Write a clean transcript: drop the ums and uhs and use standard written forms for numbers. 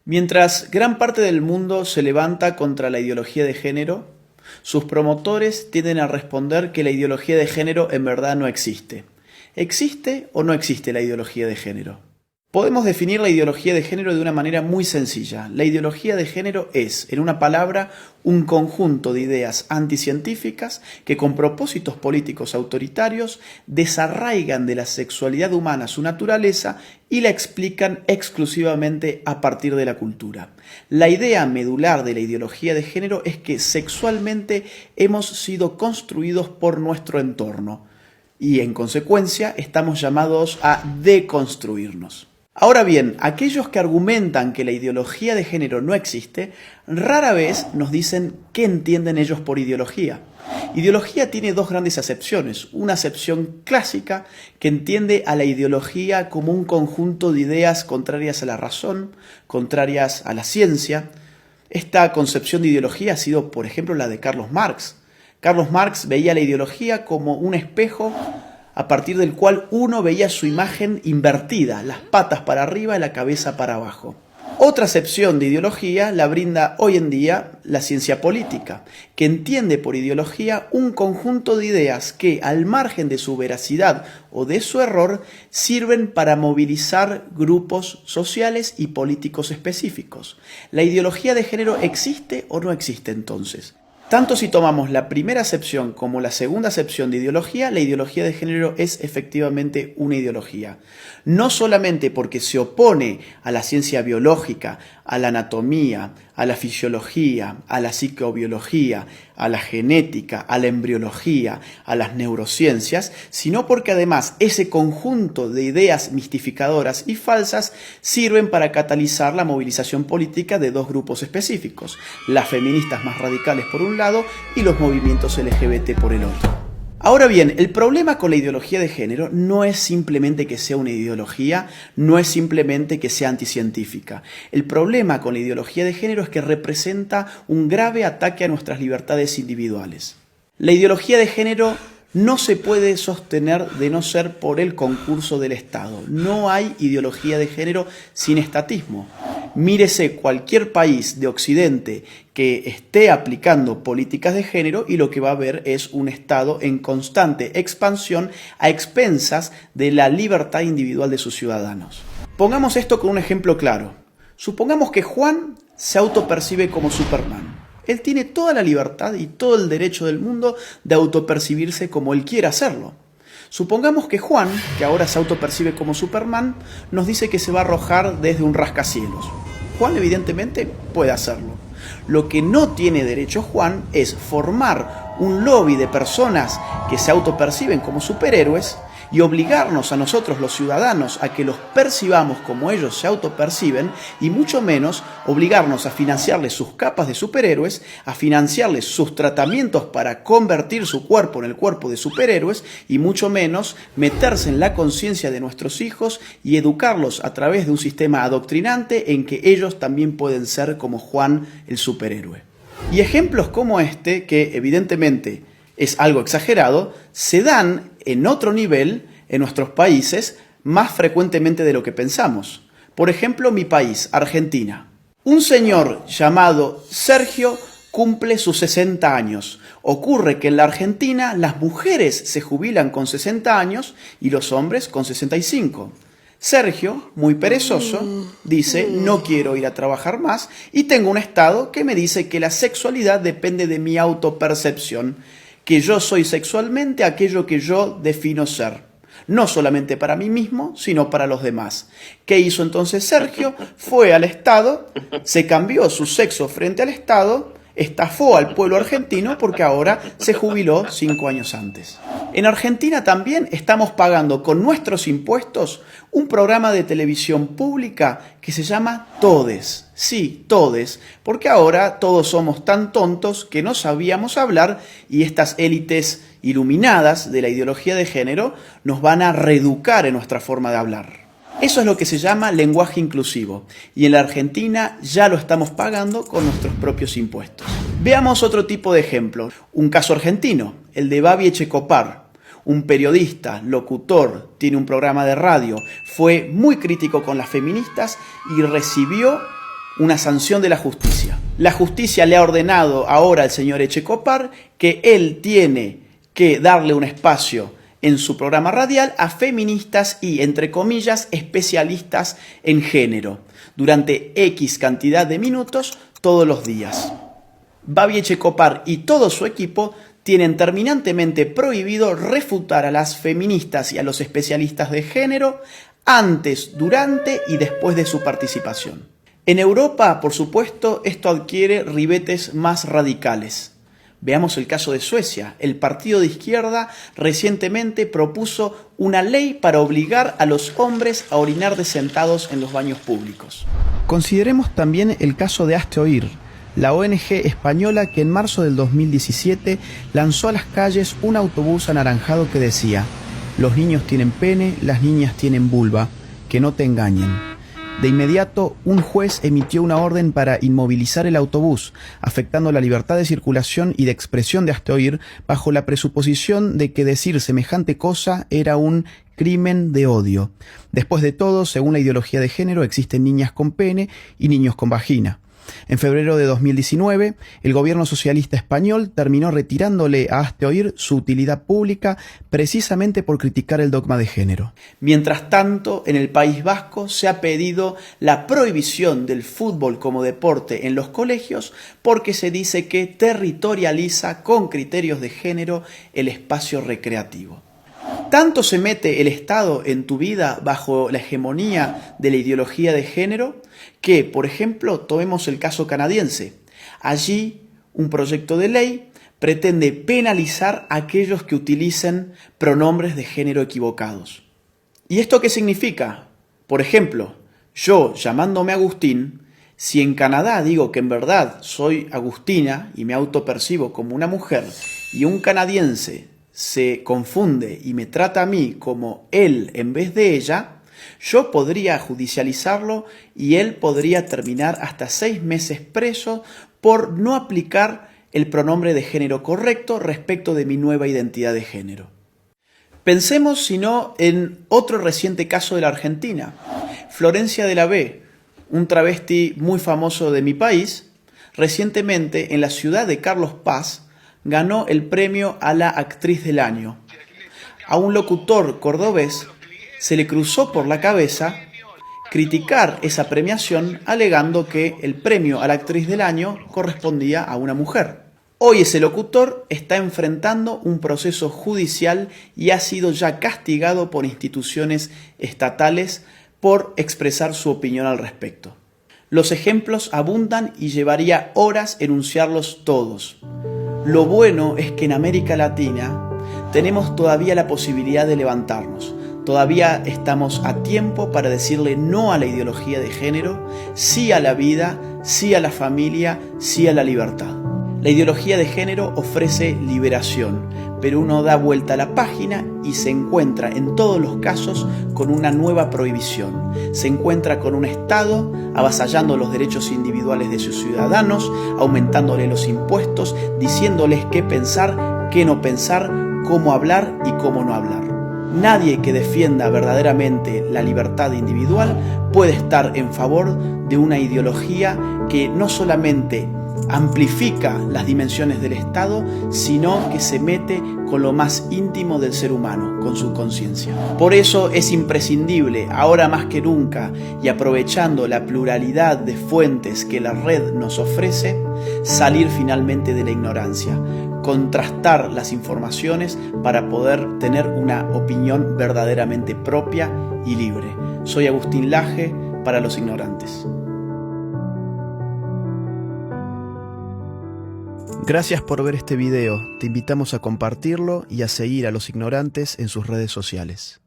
Mientras gran parte del mundo se levanta contra la ideología de género, sus promotores tienden a responder que la ideología de género en verdad no existe. ¿Existe o no existe la ideología de género? Podemos definir la ideología de género de una manera muy sencilla. La ideología de género es, en una palabra, un conjunto de ideas anticientíficas que con propósitos políticos autoritarios desarraigan de la sexualidad humana su naturaleza y la explican exclusivamente a partir de la cultura. La idea medular de la ideología de género es que sexualmente hemos sido construidos por nuestro entorno y en consecuencia estamos llamados a deconstruirnos. Ahora bien, aquellos que argumentan que la ideología de género no existe, rara vez nos dicen qué entienden ellos por ideología. Ideología tiene dos grandes acepciones. Una acepción clásica que entiende a la ideología como un conjunto de ideas contrarias a la razón, contrarias a la ciencia. Esta concepción de ideología ha sido, por ejemplo, la de Carlos Marx. Carlos Marx veía la ideología como un espejo a partir del cual uno veía su imagen invertida, las patas para arriba y la cabeza para abajo. Otra acepción de ideología la brinda hoy en día la ciencia política, que entiende por ideología un conjunto de ideas que, al margen de su veracidad o de su error, sirven para movilizar grupos sociales y políticos específicos. ¿La ideología de género existe o no existe entonces? Tanto si tomamos la primera acepción como la segunda acepción de ideología, la ideología de género es efectivamente una ideología. No solamente porque se opone a la ciencia biológica, a la anatomía, a la fisiología, a la psicobiología, a la genética, a la embriología, a las neurociencias, sino porque además ese conjunto de ideas mistificadoras y falsas sirven para catalizar la movilización política de dos grupos específicos, las feministas más radicales por un lado y los movimientos LGBT por el otro. Ahora bien, el problema con la ideología de género no es simplemente que sea una ideología, no es simplemente que sea anticientífica. El problema con la ideología de género es que representa un grave ataque a nuestras libertades individuales. La ideología de género no se puede sostener de no ser por el concurso del Estado. No hay ideología de género sin estatismo. Mírese cualquier país de Occidente que esté aplicando políticas de género y lo que va a ver es un Estado en constante expansión a expensas de la libertad individual de sus ciudadanos. Pongamos esto con un ejemplo claro. Supongamos que Juan se autopercibe como Superman. Él tiene toda la libertad y todo el derecho del mundo de autopercibirse como él quiera hacerlo. Supongamos que Juan, que ahora se autopercibe como Superman, nos dice que se va a arrojar desde un rascacielos. Juan evidentemente puede hacerlo. Lo que no tiene derecho Juan es formar un lobby de personas que se autoperciben como superhéroes y obligarnos a nosotros los ciudadanos a que los percibamos como ellos se autoperciben y mucho menos obligarnos a financiarles sus capas de superhéroes, a financiarles sus tratamientos para convertir su cuerpo en el cuerpo de superhéroes y mucho menos meterse en la conciencia de nuestros hijos y educarlos a través de un sistema adoctrinante en que ellos también pueden ser como Juan el superhéroe. Y ejemplos como este, que evidentemente es algo exagerado, se dan en otro nivel en nuestros países más frecuentemente de lo que pensamos. Por ejemplo, mi país, Argentina. Un señor llamado Sergio cumple sus 60 años. Ocurre que en la Argentina las mujeres se jubilan con 60 años y los hombres con 65. Sergio, muy perezoso, dice: no quiero ir a trabajar más y tengo un estado que me dice que la sexualidad depende de mi autopercepción, que yo soy sexualmente aquello que yo defino ser, no solamente para mí mismo, sino para los demás. ¿Qué hizo entonces Sergio? Fue al Estado, se cambió su sexo frente al Estado, estafó al pueblo argentino porque ahora se jubiló 5 años antes. En Argentina también estamos pagando con nuestros impuestos un programa de televisión pública que se llama Todes. Sí, Todes, porque ahora todos somos tan tontos que no sabíamos hablar y estas élites iluminadas de la ideología de género nos van a reeducar en nuestra forma de hablar. Eso es lo que se llama lenguaje inclusivo y en la Argentina ya lo estamos pagando con nuestros propios impuestos. Veamos otro tipo de ejemplo, un caso argentino, el de Babi Echecopar. Un periodista, locutor, tiene un programa de radio, fue muy crítico con las feministas y recibió una sanción de la justicia. La justicia le ha ordenado ahora al señor Echecopar que él tiene que darle un espacio en su programa radial a feministas y, entre comillas, especialistas en género, durante X cantidad de minutos todos los días. Babi Echecopar y todo su equipo tienen terminantemente prohibido refutar a las feministas y a los especialistas de género antes, durante y después de su participación. En Europa, por supuesto, esto adquiere ribetes más radicales. Veamos el caso de Suecia. El partido de izquierda recientemente propuso una ley para obligar a los hombres a orinar sentados en los baños públicos. Consideremos también el caso de Hazte Oír, la ONG española que en marzo del 2017 lanzó a las calles un autobús anaranjado que decía: los niños tienen pene, las niñas tienen vulva, que no te engañen. De inmediato, un juez emitió una orden para inmovilizar el autobús, afectando la libertad de circulación y de expresión de Hazte Oír, bajo la presuposición de que decir semejante cosa era un crimen de odio. Después de todo, según la ideología de género, existen niñas con pene y niños con vagina. En febrero de 2019, el gobierno socialista español terminó retirándole a Hazte Oír su utilidad pública precisamente por criticar el dogma de género. Mientras tanto, en el País Vasco se ha pedido la prohibición del fútbol como deporte en los colegios porque se dice que territorializa con criterios de género el espacio recreativo. ¿Tanto se mete el Estado en tu vida bajo la hegemonía de la ideología de género que, por ejemplo, tomemos el caso canadiense? Allí, un proyecto de ley pretende penalizar a aquellos que utilicen pronombres de género equivocados. ¿Y esto qué significa? Por ejemplo, yo, llamándome Agustín, si en Canadá digo que en verdad soy Agustina y me autopercibo como una mujer, y un canadiense se confunde y me trata a mí como él en vez de ella, yo podría judicializarlo y él podría terminar hasta 6 meses preso por no aplicar el pronombre de género correcto respecto de mi nueva identidad de género. Pensemos, si no, en otro reciente caso de la Argentina. Florencia de la B, un travesti muy famoso de mi país, recientemente en la ciudad de Carlos Paz, ganó el premio a la actriz del año. A un locutor cordobés se le cruzó por la cabeza criticar esa premiación alegando que el premio a la actriz del año correspondía a una mujer. Hoy ese locutor está enfrentando un proceso judicial y ha sido ya castigado por instituciones estatales por expresar su opinión al respecto. Los ejemplos abundan y llevaría horas enunciarlos todos. Lo bueno es que en América Latina tenemos todavía la posibilidad de levantarnos. Todavía estamos a tiempo para decirle no a la ideología de género, sí a la vida, sí a la familia, sí a la libertad. La ideología de género ofrece liberación, pero uno da vuelta a la página y se encuentra en todos los casos con una nueva prohibición. Se encuentra con un Estado avasallando los derechos individuales de sus ciudadanos, aumentándole los impuestos, diciéndoles qué pensar, qué no pensar, cómo hablar y cómo no hablar. Nadie que defienda verdaderamente la libertad individual puede estar en favor de una ideología que no solamente amplifica las dimensiones del Estado, sino que se mete con lo más íntimo del ser humano, con su conciencia. Por eso es imprescindible, ahora más que nunca, y aprovechando la pluralidad de fuentes que la red nos ofrece, salir finalmente de la ignorancia, contrastar las informaciones para poder tener una opinión verdaderamente propia y libre. Soy Agustín Laje para Los Ignorantes. Gracias por ver este video, te invitamos a compartirlo y a seguir a Los Ignorantes en sus redes sociales.